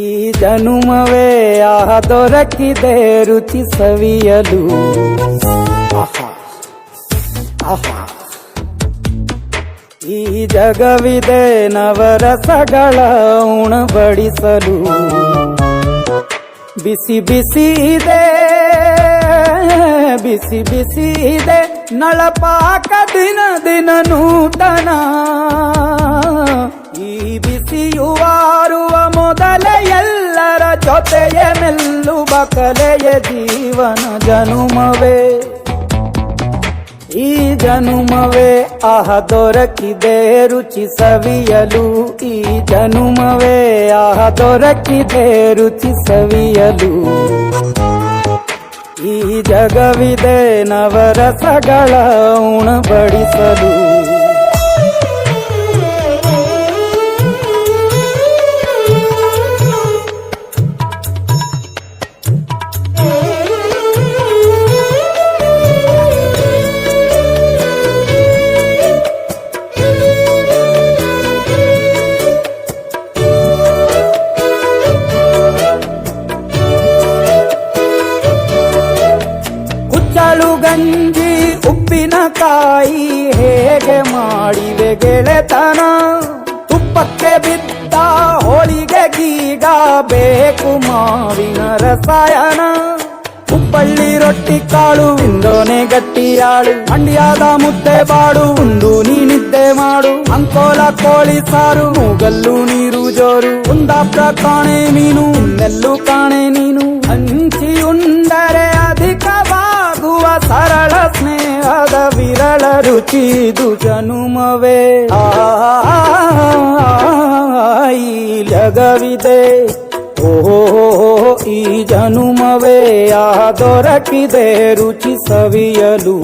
ಈ ಜನುಮವೇ ದೊರಕಿದೆ ರುಚಿ ಸವಿಯಲು. ಆಹಾ ಆಹಾ ಈ ಜಗವಿದೆ ನವರಸಗಳ ಉಣಬಡಿಸಲು. ಬಿಸಿ ಬಿಸಿ ಇದೆ ಬಿಸಿ ಬಿಸಿ ಇದೆ ನಳಪಾಕ ದಿನ ದಿನ ನೂತನ. ಈ ಬಿಸಿಯುವಾರುವ ಮೊದಲೇ ಎಲ್ಲರ ಜೊತೆಯ ಮೆಲ್ಲುವ ಕಲೆಯ ಜೀವನ ಜನುಮವೇ. ಈ ಜನುಮವೇ ದೊರಕಿದೆ ರುಚಿ ಸವಿಯಲು. ಈ ಜನುಮವೇ ದೊರಕಿದೆ ರುಚಿ ಸವಿಯಲು. ಈ ಜಗವಿದೆ ನವರಸಗಳ ಉಣಬಡಿಸಲು. ಗಂಜಿ ಉಪ್ಪಿನಕಾಯಿ ಹೇಗೆ ಮಾಡಿವೆ ಗೆಳೆತನ. ತುಪ್ಪಕ್ಕೆ ಬಿದ್ದ ಹೋಳಿಗೆ ಗೀಗ ಬೇಕು ಮಾವಿನ ರಸಾಯನ. ಹುಬ್ಬಳ್ಳಿ ರೊಟ್ಟಿ ಕಾಳು ಇಂದೋನೆ ಗಟ್ಟಿಯಾಳು. ಮಂಡ್ಯದ ಮುದ್ದೆ ಬಾಡು ಉಂಡು ನೀನಿದ್ದೆ ಮಾಡು. ಅಂಕೋಲ ಕೋಳಿ ಸಾರು ಮೂಗಲ್ಲು ನೀರು ಜೋರು. ಕುಂದಾಪುರ ಕಾಣೆ ಮೀನು ಇನ್ನೆಲ್ಲೂ ಕಾಣೆ ನೀನು. ಹಂಚಿ ಉಂಡರೆ ಅಧಿಕವಾಗುವ ಸರಳ ಸ್ನೇಹದ ವಿರಳ ರುಚಿದು ಜನುಮವೇ. ಈ ಜಗವಿದೆ ಓಹೋ ಈ ಜನುಮವೇ ದೊರಕಿದೆ ರುಚಿ ಸವಿಯಲು.